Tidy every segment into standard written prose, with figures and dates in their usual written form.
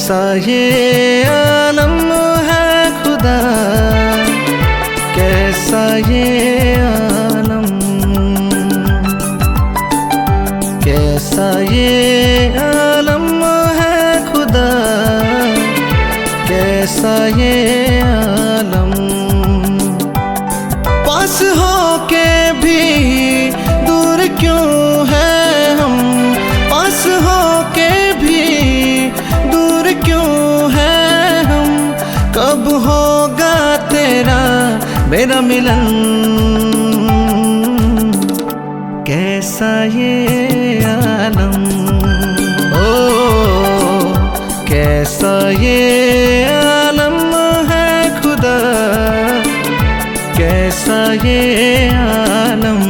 कैसा ये आलम है खुदा, कैसा ये आलम, कैसा ये आलम है खुदा, कैसा ये आलम। पास हो के भी दूर क्यों है हम, पास हो के भी दूर क्यों है हम, कब होगा तेरा मेरा मिलन, कैसा ये आलम, ओ कैसा ये आलम है खुदा, कैसा ये आलम।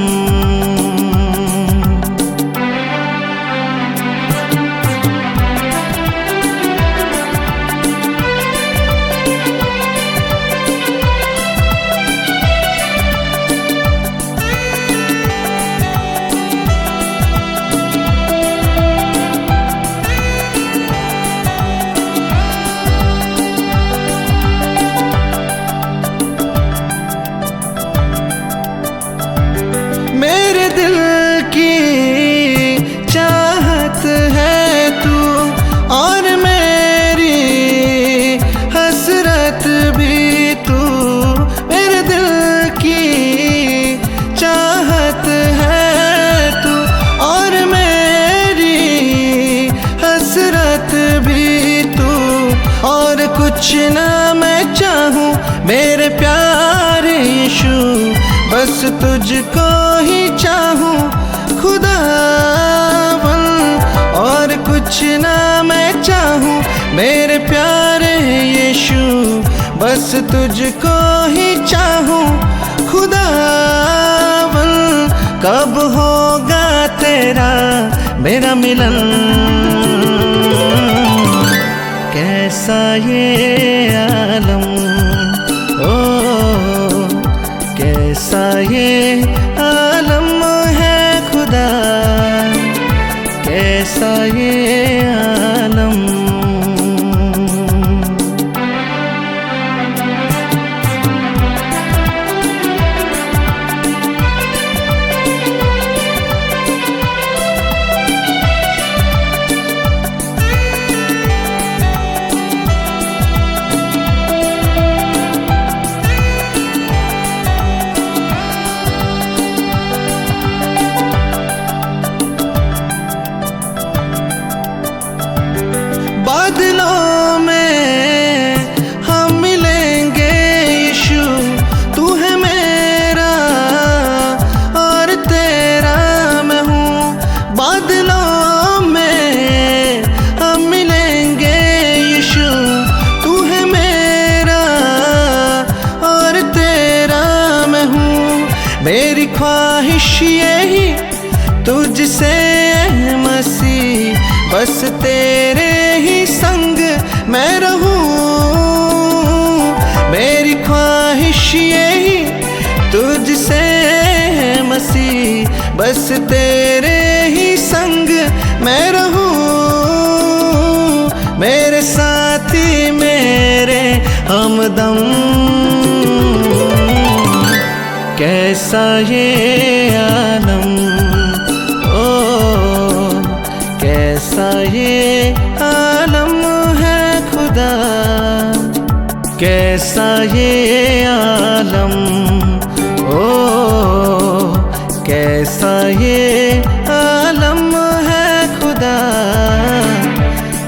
मेरे दिल की चाहत है तू, और मेरी हसरत भी तू। मेरे दिल की चाहत है तू, और मेरी हसरत भी तू। और कुछ ना मैं चाहूँ मेरे प्यारे यीशु, बस तुझको ही चाहूँ खुदावन। और कुछ ना मैं चाहूँ मेरे प्यारे यीशु, बस तुझको ही चाहूँ खुदावन। कब होगा तेरा मेरा मिलन, कैसा ये आलम, ओ कैसा ये आलम है खुदा, कैसा ये आलम। बादलों में हम मिलेंगे यीशु, तू है मेरा और तेरा मैं हूँ। बादलों में हम मिलेंगे यीशु, तू है मेरा और तेरा मैं हूँ। मेरी ख्वाहिश यही तुझसे मसीह, बस तेरे ही संग मैं रहूं। मेरी ख्वाहिश यही तुझसे मसीह, बस तेरे ही संग मैं रहूं। मेरे साथी मेरे हमदम, कैसा ये आलम, कैसा ये आलम है खुदा, कैसा ये आलम, ओ कैसा ये आलम है खुदा,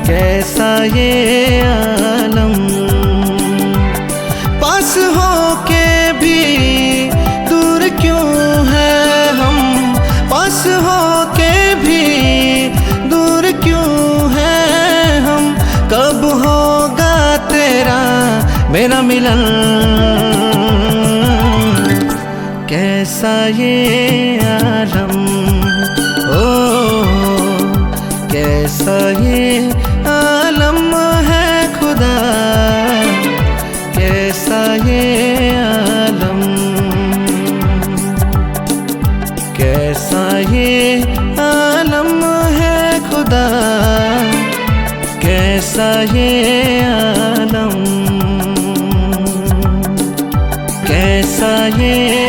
कैसा ये आलम। पास हो के भी दूर क्यों है हम, पास हो के भी दूर क्यों है हम, कब होगा तेरा मेरा मिलन, कैसा ये आलम, ओ कैसा ये आलम है खुदा, कैसा ये आलम, कैसा ये आलम है खुदा, कैसा ये ये